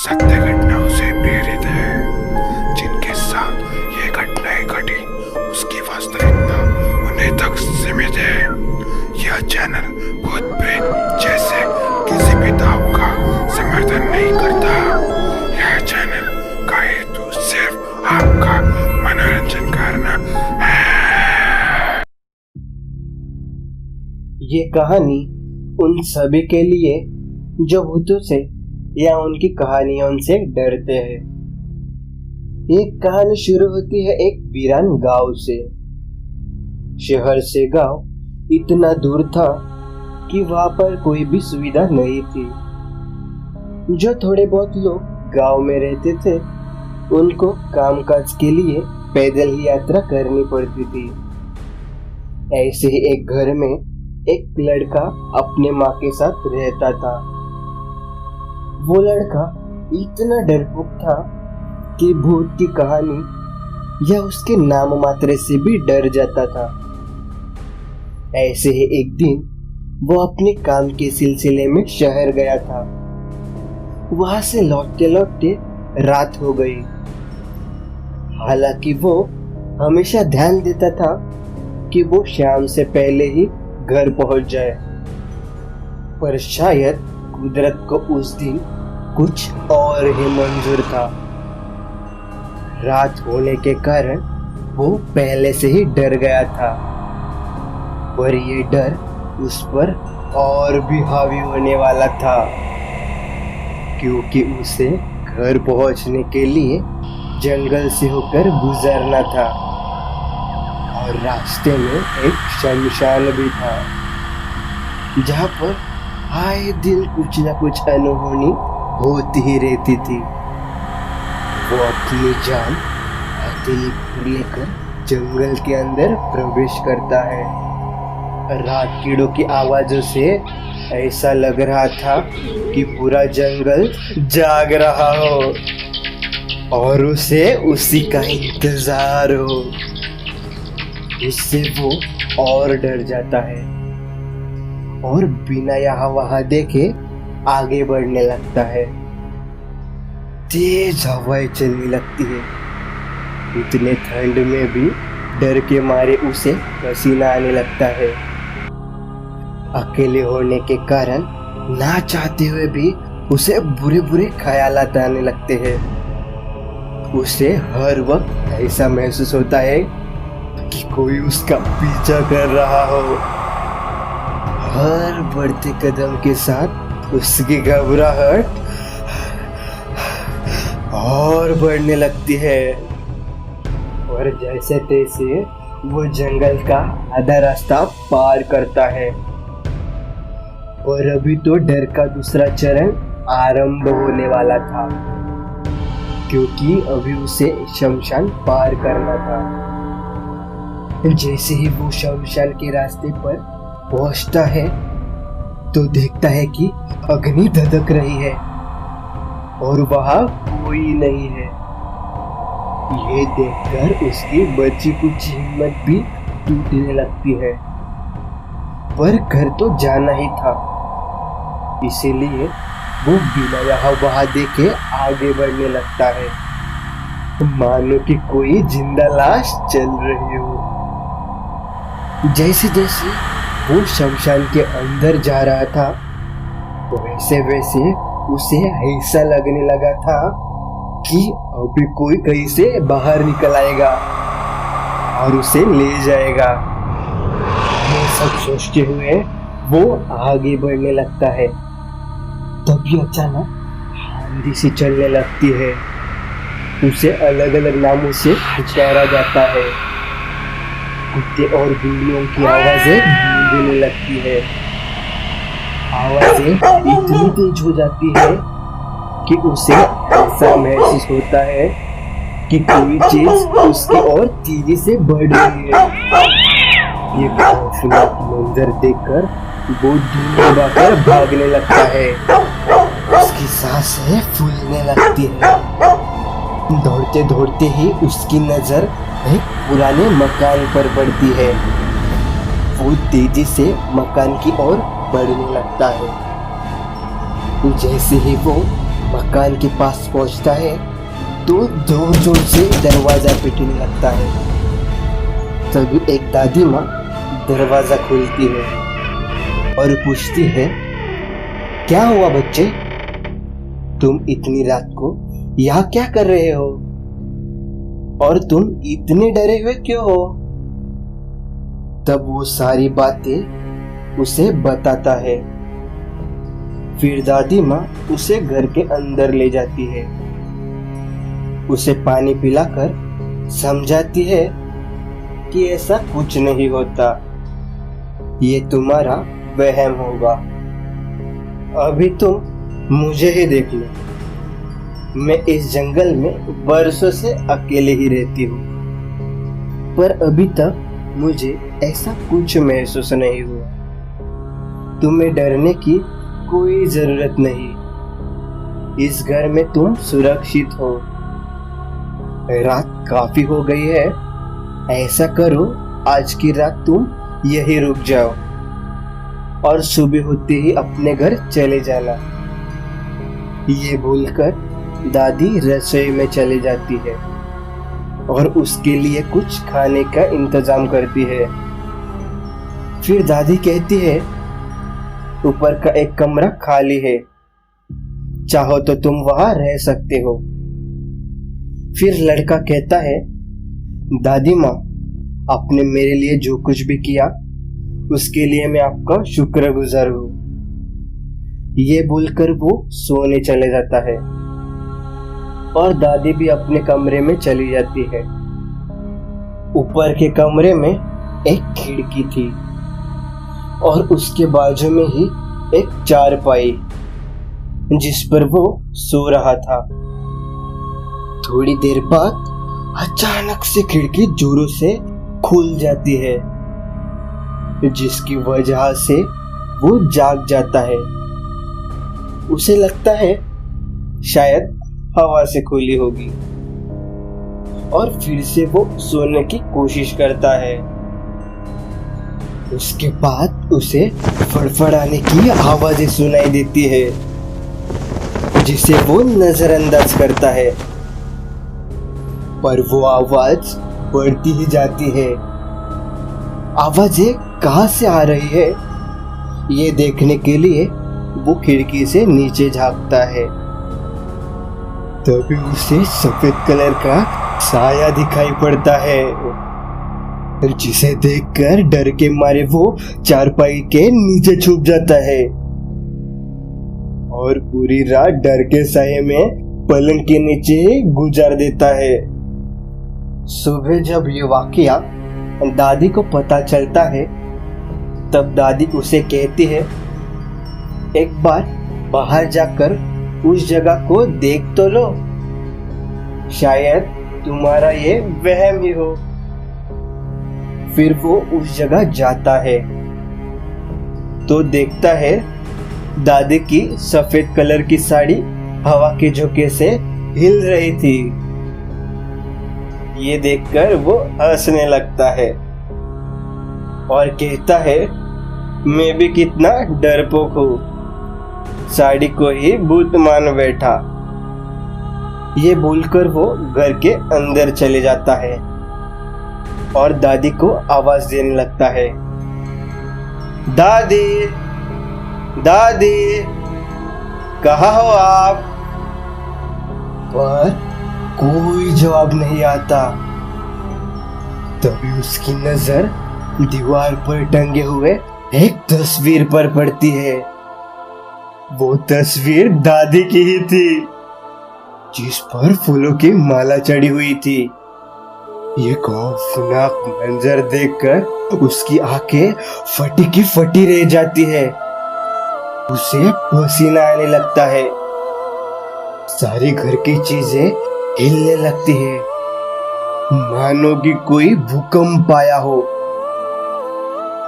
सत्य घटनाओं से प्रेरित है। जिनके साथ ये घटनाएं घटी उसकी वास्तविकता उन्हें तक सीमित है। यह चैनल भूत प्रेत जैसे किसी भी दाव का समर्थन नहीं करता। यह चैनल का हेतु सिर्फ आपका मनोरंजन करना है। ये कहानी उन सभी के लिए जो भूतों से या उनकी कहानियों से डरते हैं। ये कहानी शुरू होती है एक वीरान गांव से। शहर से गांव इतना दूर था कि वहां पर कोई भी सुविधा नहीं थी। जो थोड़े बहुत लोग गांव में रहते थे उनको कामकाज के लिए पैदल ही यात्रा करनी पड़ती थी। ऐसे ही एक घर में एक लड़का अपने माँ के साथ रहता था। वो लड़का इतना डरपोक था कि भूत की कहानी या उसके नाम मात्र से भी डर जाता था। ऐसे ही एक दिन वो अपने काम के सिलसिले में शहर गया था। वहां से लौटते लौटते रात हो गई। हालांकि वो हमेशा ध्यान देता था कि वो शाम से पहले ही घर पहुंच जाए, पर शायद कुदरत को उस दिन कुछ और ही मंजूर था। रात होने के कारण वो पहले से ही डर गया था, पर ये डर उस पर और भी हावी होने वाला था, क्योंकि उसे घर पहुंचने के लिए जंगल से होकर गुजरना था और रास्ते में एक शमशान भी था जहाँ पर आए दिन कुछ न कुछ अनहोनी होती ही रहती थी। वो अपनी जान हथेली लेकर जंगल के अंदर प्रवेश करता है। रात कीड़ों की आवाजों से ऐसा लग रहा था कि पूरा जंगल जाग रहा हो और उसे उसी का इंतजार हो। उससे वो और डर जाता है और बिना यहाँ वहां देखे आगे बढ़ने लगता है। तेज हवाएं चलने लगती है। इतने ठंड में भी डर के मारे उसे पसीना आने लगता है। अकेले होने के कारण ना चाहते हुए भी उसे बुरे बुरे ख्यालात आने लगते हैं। उसे हर वक्त ऐसा महसूस होता है कि कोई उसका पीछा कर रहा हो। हर बढ़ते कदम के साथ उसकी घबराहट और बढ़ने लगती है और जैसे तैसे वो जंगल का आधा रास्ता पार करता है। पर अभी तो डर का दूसरा चरण आरंभ होने वाला था, क्योंकि अभी उसे शमशान पार करना था। जैसे ही वो शमशान के रास्ते पर पहुंचता है तो देखता है कि अग्नि धधक रही है और वहां कोई नहीं है। ये देखकर उसकी बची कुछ हिम्मत भी टूटने लगती है, पर घर तो जाना ही था, इसीलिए वो बिना यहाँ वहां देखे आगे बढ़ने लगता है, मानो कि कोई जिंदा लाश चल रही हो। जैसे जैसे वो शमशान के अंदर जा रहा था वैसे वैसे उसे ऐसा लगने लगा था कि अभी कोई कहीं से बाहर निकल आएगा और उसे ले जाएगा। ये सब सोचते हुए वो आगे बढ़ने लगता है। तभी अचानक आंधी सी चलने लगती है। उसे अलग अलग नामों से पुकारा जाता है। कुत्ते और बिल्लियों की आवाजें गूंजने लगती है। आवाजें इतनी तेज हो जाती है कि उसे ऐसा महसूस होता है कि कोई चीज उसकी ओर तेजी से बढ़ रही है। ये खौफनाक मंजर देखकर वो दूर दबाकर भागने लगता है। उसकी सांसें फूलने लगती है। दौड़ते दौड़ते ही उसकी नजर एक पुराने मकान पर पड़ती है। वो तेजी से मकान की ओर बढ़ने लगता है। जैसे ही वो मकान के पास पहुंचता है तो जोर जोर से दरवाजा पीटने लगता है। तभी एक दादी माँ दरवाजा खोलती है और पूछती है, क्या हुआ बच्चे, तुम इतनी रात को यहाँ क्या कर रहे हो और तुम इतने डरे हुए क्यों हो? तब वो सारी बातें उसे बताता है। फिर दादी माँ उसे घर के अंदर ले जाती है, उसे पानी पिलाकर समझाती है कि ऐसा कुछ नहीं होता, ये तुम्हारा वहम होगा। अभी तुम मुझे ही देख लो, मैं इस जंगल में बरसों से अकेले ही रहती हूँ, पर अभी तक मुझे ऐसा कुछ महसूस नहीं हुआ। तुम्हें डरने की कोई जरूरत नहीं, इस घर में तुम सुरक्षित हो। रात काफी हो गई है, ऐसा करो आज की रात तुम यहीं रुक जाओ और सुबह होते ही अपने घर चले जाना। ये बोलकर दादी रसोई में चली जाती है और उसके लिए कुछ खाने का इंतजाम करती है। फिर दादी कहती है, ऊपर का एक कमरा खाली है, चाहो तो तुम वहां रह सकते हो। फिर लड़का कहता है, दादी माँ, आपने मेरे लिए जो कुछ भी किया उसके लिए मैं आपका शुक्रगुजार हूँ। ये बोलकर वो सोने चले जाता है और दादी भी अपने कमरे में चली जाती है। ऊपर के कमरे में एक खिड़की थी और उसके बाजू में ही एक चारपाई जिस पर वो सो रहा था। थोड़ी देर बाद अचानक से खिड़की जोरों से खुल जाती है, जिसकी वजह से वो जाग जाता है। उसे लगता है शायद हवा से खुली होगी और फिर से वो सोने की कोशिश करता है। उसके बाद उसे फड़फड़ाने की आवाजें सुनाई देती है, जिसे वो नजरअंदाज करता है, पर वो आवाज बढ़ती ही जाती है। आवाजें कहां से आ रही है ये देखने के लिए वो खिड़की से नीचे झांकता है। तभी उसे सफेद कलर का साया दिखाई पड़ता है, जिसे देखकर डर के मारे वो चारपाई के नीचे छुप जाता है और पूरी रात डर के साये में पलंग के नीचे गुजार देता है। सुबह जब ये वाकया दादी को पता चलता है, तब दादी उसे कहती है, एक बार बाहर जाकर उस जगह को देख तो लो, शायद तुम्हारा ये वहम ही हो। फिर वो उस जगह जाता है तो देखता है दादी की सफेद कलर की साड़ी हवा के झोंके से हिल रही थी। ये देखकर वो हंसने लगता है और कहता है, मैं भी कितना डरपोक हूँ, साड़ी को ही भूत मान बैठा। ये बोलकर वो घर के अंदर चले जाता है और दादी को आवाज देने लगता है, दादी, दादी, कहाँ हो आप? पर कोई जवाब नहीं आता। तभी उसकी नजर दीवार पर टंगे हुए एक तस्वीर पर पड़ती है। वो तस्वीर दादी की ही थी, जिस पर फूलों की माला चढ़ी हुई थी। ये खौफनाक मंजर देखकर उसकी आंखें फटी की फटी रह जाती है। उसे पसीना आने लगता है, सारी घर की चीजें हिलने लगती है, मानो कि कोई भूकंप आया हो,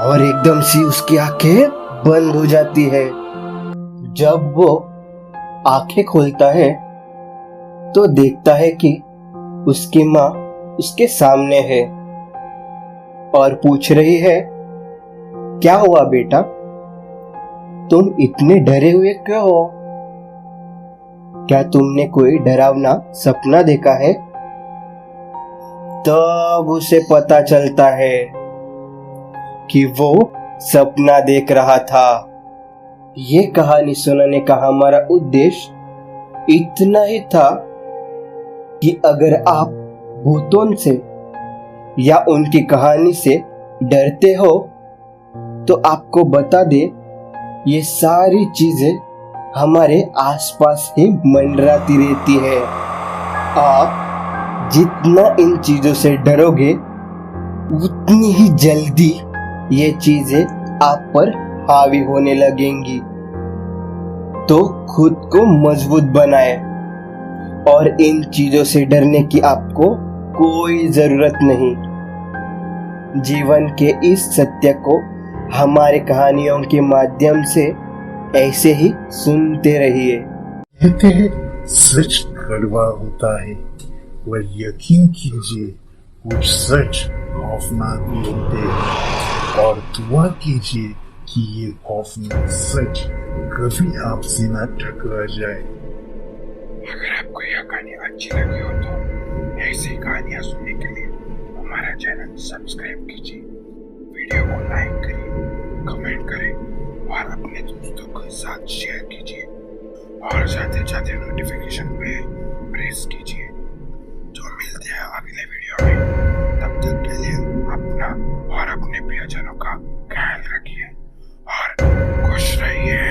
और एकदम से उसकी आंखें बंद हो जाती है। जब वो आंखें खोलता है तो देखता है कि उसकी माँ उसके सामने है और पूछ रही है, क्या हुआ बेटा, तुम इतने डरे हुए क्यों हो? क्या तुमने कोई डरावना सपना देखा है? तब उसे पता चलता है कि वो सपना देख रहा था। ये कहानी सुनाने का हमारा उद्देश्य इतना ही था कि अगर आप भूतों से या उनकी कहानी से डरते हो तो आपको बता दे, ये सारी चीजें हमारे आसपास ही मंडराती रहती है। आप जितना इन चीजों से डरोगे उतनी ही जल्दी ये चीजें आप पर हावी होने लगेंगी। तो खुद को मजबूत बनाए और इन चीजों से डरने की आपको कोई जरूरत नहीं। जीवन के इस सत्य को हमारे कहानियों के माध्यम से ऐसे ही सुनते रहिए। कहते हैं सच कड़वा होता है, पर यकीन कीजिए कुछ सच खौफनाक भी होते हैं, और दुआ कीजिए कि ये खौफनाक सच कभी आपसे ना टकरा जाए। अगर आपको यह कहानी अच्छी लगी हो तो ऐसी कहानियां सुनने के लिए हमारा चैनल सब्सक्राइब कीजिए, वीडियो को लाइक करिए, कमेंट करें और अपने दोस्तों के साथ शेयर कीजिए और जाते जाते नोटिफिकेशन पे प्रेस कीजिए। तो मिलते हैं अगले वीडियो में, तब तक के लिए अपना और अपने प्रियजनों का ख्याल रखिए और खुश रहिए।